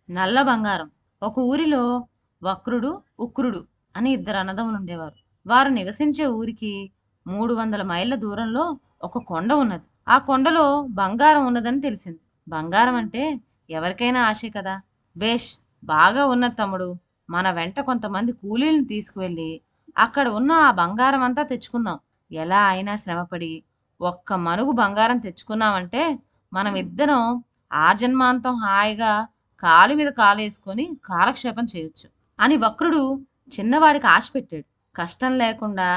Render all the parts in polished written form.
నల్ల బంగారం. ఒక ఊరిలో వక్రుడు, ఉక్రుడు అని ఇద్దరు అన్నదమ్ములు ఉండేవారు. వారు నివసించే ఊరికి 300 మైళ్ళ దూరంలో ఒక కొండ ఉన్నది. ఆ కొండలో బంగారం ఉన్నదని తెలిసింది. బంగారం అంటే ఎవరికైనా ఆశే కదా. బేష్, బాగా ఉన్నది తమ్ముడు. మన వెంట కొంతమంది కూలీలను తీసుకువెళ్ళి అక్కడ ఉన్న ఆ బంగారం అంతా తెచ్చుకుందాం. ఎలా అయినా శ్రమపడి ఒక్క మనుగు బంగారం తెచ్చుకున్నామంటే మనం ఇద్దరం ఆ జన్మాంతం హాయిగా కాలు మీద కాలేసుకొని కాలక్షేపం చేయొచ్చు అని వక్రుడు చిన్నవాడికి ఆశ పెట్టాడు. కష్టం లేకుండా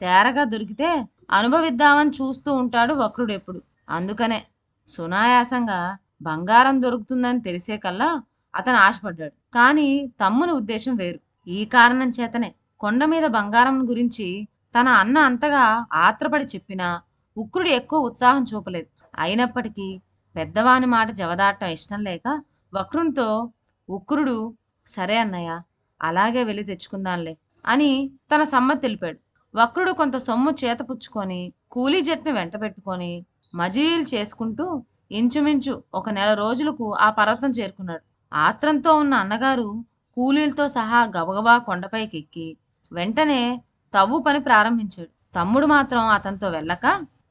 తేరగా దొరికితే అనుభవిద్దామని చూస్తూ ఉంటాడు వక్రుడు ఎప్పుడు. అందుకనే సునాయాసంగా బంగారం దొరుకుతుందని తెలిసే కల్లా అతను ఆశపడ్డాడు. కానీ తమ్ముని ఉద్దేశం వేరు. ఈ కారణం చేతనే కొండ మీద బంగారం గురించి తన అన్న అంతగా ఆత్రపడి చెప్పినా ఉక్రుడు ఎక్కువ ఉత్సాహం చూపలేదు. అయినప్పటికీ పెద్దవాని మాట జవదాటం ఇష్టం లేక వక్రునితో ఉక్రుడు సరే అన్నయ్య, అలాగే వెళ్ళి తెచ్చుకుందాంలే అని తన సమ్మతి తెలిపాడు. వక్రుడు కొంత సొమ్ము చేతపుచ్చుకొని కూలీ జట్టుని వెంట పెట్టుకొని మజిలీలు చేసుకుంటూ ఇంచుమించు ఒక నెల రోజులకు ఆ పర్వతం చేరుకున్నాడు. ఆత్రంతో ఉన్న అన్నగారు కూలీలతో సహా గబగబా కొండపైకి ఎక్కి వెంటనే తవ్వు పని ప్రారంభించాడు. తమ్ముడు మాత్రం అతనితో వెళ్ళక,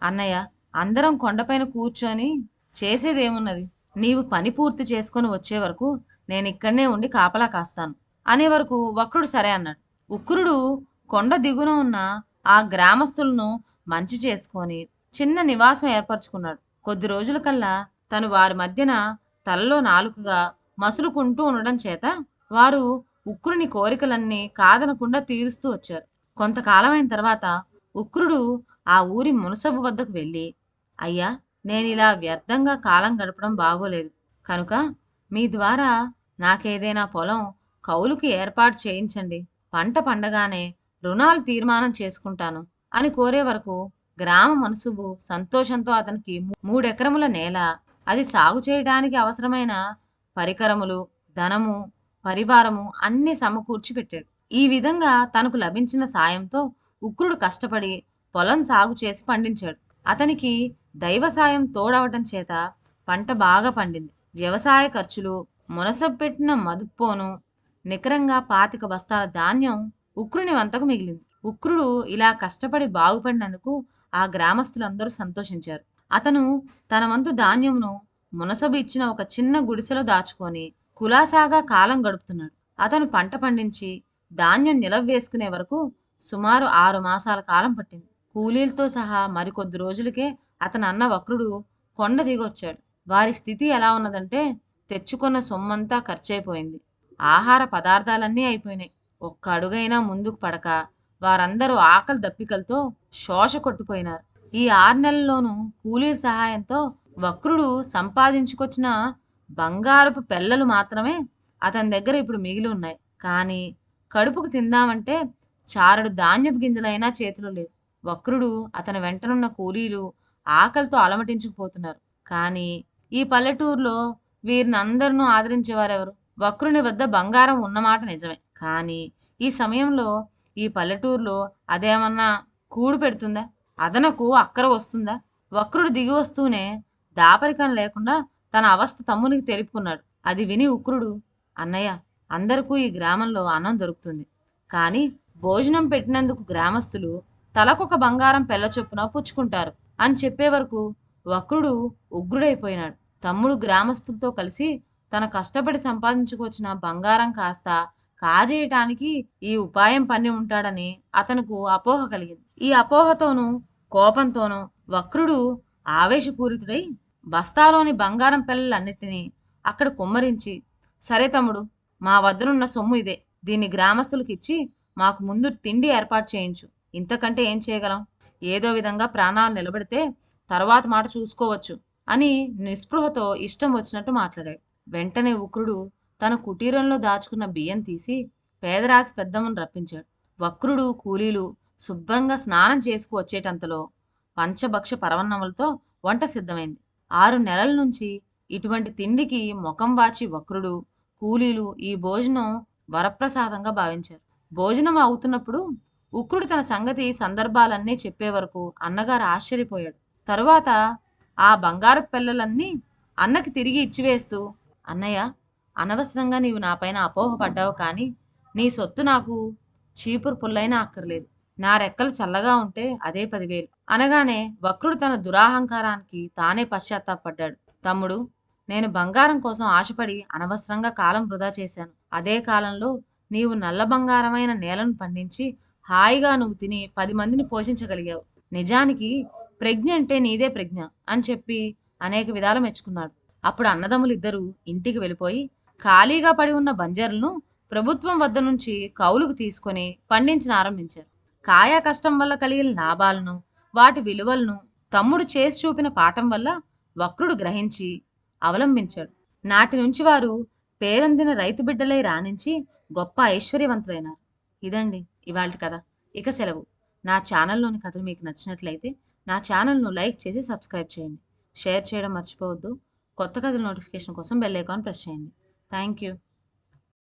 అన్నయ్య, అందరం కొండపైన కూర్చొని చేసేదేమున్నది, నీవు పని పూర్తి చేసుకొని వచ్చే వరకు నేను ఇక్కడనే ఉండి కాపలా కాస్తాను అనే వరకు వక్రుడు సరే అన్నాడు. ఉక్రుడు కొండ దిగున ఉన్న ఆ గ్రామస్తులను మంచి చేసుకొని చిన్న నివాసం ఏర్పరచుకున్నాడు. కొద్ది రోజుల కల్లా తను వారి మధ్యన తలలో నాలుకగా మసులుకుంటూ ఉండడం చేత వారు ఉక్రుని కోరికలన్నీ కాదనకుండా తీరుస్తూ వచ్చారు. కొంతకాలమైన తర్వాత ఉక్రుడు ఆ ఊరి మునసబు వద్దకు వెళ్ళి, అయ్యా, నేనిలా వ్యర్థంగా కాలం గడపడం బాగోలేదు కనుక మీ ద్వారా నాకేదైనా పొలం కౌలుకి ఏర్పాటు చేయించండి. పంట పండగానే రుణాలు తీర్మానం చేసుకుంటాను అని కోరే వరకు గ్రామ మనసుబు సంతోషంతో అతనికి 3 ఎకరముల నేల, అది సాగు చేయడానికి అవసరమైన పరికరములు, ధనము, పరివారము అన్ని సమకూర్చి పెట్టాడు. ఈ విధంగా తనకు లభించిన సాయంతో ఉక్రుడు కష్టపడి పొలం సాగు చేసి పండించాడు. అతనికి దైవ సాయం తోడవటం చేత పంట బాగా పండింది. వ్యవసాయ ఖర్చులు, మునసబు పెట్టిన మదుపోను, నికరంగా 25 బస్తాల ధాన్యం ఉక్రుని వంతకు మిగిలింది. ఉక్రుడు ఇలా కష్టపడి బాగుపడినందుకు ఆ గ్రామస్తులందరూ సంతోషించారు. అతను తన వంతు ధాన్యమును మునసబు ఇచ్చిన ఒక చిన్న గుడిసెలో దాచుకొని కులాసాగా కాలం గడుపుతున్నాడు. అతను పంట పండించి ధాన్యం నిలవ వేసుకునే వరకు సుమారు 6 మాసాల కాలం పట్టింది. కూలీలతో సహా మరికొద్ది రోజులకే అతని అన్న వక్రుడు కొండ దిగొచ్చాడు. వారి స్థితి ఎలా ఉన్నదంటే తెచ్చుకున్న సొమ్మంతా ఖర్చయిపోయింది. ఆహార పదార్థాలన్నీ అయిపోయినాయి. ఒక్క అడుగైనా ముందుకు పడక వారందరూ ఆకలి దప్పికలతో శోష కొట్టుపోయినారు. ఈ 6 నెలల్లోనూ కూలీల సహాయంతో వక్రుడు సంపాదించుకొచ్చిన బంగారపు పెల్లలు మాత్రమే అతని దగ్గర ఇప్పుడు మిగిలి ఉన్నాయి. కానీ కడుపుకు తిందామంటే చారడు ధాన్యపు గింజలైనా చేతిలో లేవు. వక్రుడు అతని వెంటనున్న కూలీలు ఆకలితో అలమటించుకుపోతున్నారు. కానీ ఈ పల్లెటూరులో వీరిని అందరినూ ఆదరించేవారెవరు? వక్రుని వద్ద బంగారం ఉన్నమాట నిజమే. కానీ ఈ సమయంలో ఈ పల్లెటూరులో అదేమన్నా కూడు పెడుతుందా? అదనకు అక్కర వస్తుందా? వక్రుడు దిగి వస్తూనే దాపరికం లేకుండా తన అవస్థ తమ్మునికి తెలుపుకున్నాడు. అది విని ఉక్రుడు, అన్నయ్య, అందరికీ ఈ గ్రామంలో అన్నం దొరుకుతుంది. కానీ భోజనం పెట్టినందుకు గ్రామస్తులు తలకొక బంగారం పెళ్ల చొప్పున పుచ్చుకుంటారు అని చెప్పే వరకు వక్రుడు ఉగ్రుడైపోయినాడు. తమ్ముడు గ్రామస్తులతో కలిసి తన కష్టపడి సంపాదించుకొచ్చిన బంగారం కాస్త కాజేయటానికి ఈ ఉపాయం పన్ని ఉంటాడని అతనుకు అపోహ కలిగింది. ఈ అపోహతోనూ కోపంతోనూ వక్రుడు ఆవేశపూరితుడై బస్తాలోని బంగారం పిల్లలన్నిటినీ అక్కడ కుమ్మరించి, సరే తమ్ముడు, మా వద్దనున్న సొమ్ము ఇదే, దీన్ని గ్రామస్తులకు ఇచ్చి మాకు ముందు తిండి ఏర్పాటు చేయించు. ఇంతకంటే ఏం చేయగలం? ఏదో విధంగా ప్రాణాలు నిలబడితే తర్వాత మాట చూసుకోవచ్చు అని నిస్పృహతో ఇష్టం వచ్చినట్టు మాట్లాడాడు. వెంటనే ఉక్రుడు తన కుటీరంలో దాచుకున్న బియ్యం తీసి పేదరాశి పెద్దమ్మను రప్పించాడు. వక్రుడు కూలీలు శుభ్రంగా స్నానం చేసుకు వచ్చేటంతలో పంచభక్ష పరవన్నములతో వంట సిద్ధమైంది. 6 నెలల నుంచి ఇటువంటి తిండికి ముఖం వాచి వక్రుడు, కూలీలు ఈ భోజనం వరప్రసాదంగా భావించారు. భోజనం అవుతున్నప్పుడు ఉక్రుడు తన సంగతి సందర్భాలన్నీ చెప్పే వరకు అన్నగారు ఆశ్చర్యపోయాడు. తరువాత ఆ బంగారు పిల్లలన్నీ అన్నకి తిరిగి ఇచ్చివేస్తూ, అన్నయ్య, అనవసరంగా నీవు నాపైన అపోహపడ్డావు కానీ నీ సొత్తు నాకు చీపురు పుల్లైనా అక్కర్లేదు. నా రెక్కలు చల్లగా ఉంటే అదే 10,000 అనగానే వక్రుడు తన దురాహంకారానికి తానే పశ్చాత్తాపడ్డాడు. తమ్ముడు, నేను బంగారం కోసం ఆశపడి అనవసరంగా కాలం వృధా చేశాను. అదే కాలంలో నీవు నల్ల బంగారమైన నేలను పండించి హాయిగా నువ్వు తిని 10 మందిని పోషించగలిగావు. నిజానికి ప్రజ్ఞ అంటే నీదే ప్రజ్ఞ అని చెప్పి అనేక విధాలు మెచ్చుకున్నాడు. అప్పుడు అన్నదమ్ములు ఇద్దరు ఇంటికి వెళ్ళిపోయి ఖాళీగా పడి ఉన్న బంజరులను ప్రభుత్వం వద్ద నుంచి కౌలుకు తీసుకొని పండించిన ఆరంభించారు. కాయా కష్టం వల్ల కలిగిన లాభాలను, వాటి విలువలను తమ్ముడు చేసి చూపిన పాఠం వల్ల వక్రుడు గ్రహించి అవలంబించాడు. నాటి నుంచి వారు పేరొందిన రైతు బిడ్డలై రాణించి గొప్ప ఐశ్వర్యవంతులైనారు. ఇదండి ఇవాల్టి కథ. ఇక సెలవు. నా ఛానల్లోని కథలు మీకు నచ్చినట్లయితే నా ఛానల్ను లైక్ చేసి సబ్స్క్రైబ్ చేయండి. షేర్ చేయడం మర్చిపోవద్దు. కొత్త కథల నోటిఫికేషన్ కోసం బెల్ ఐకాన్ ప్రెస్ చేయండి. Thank you.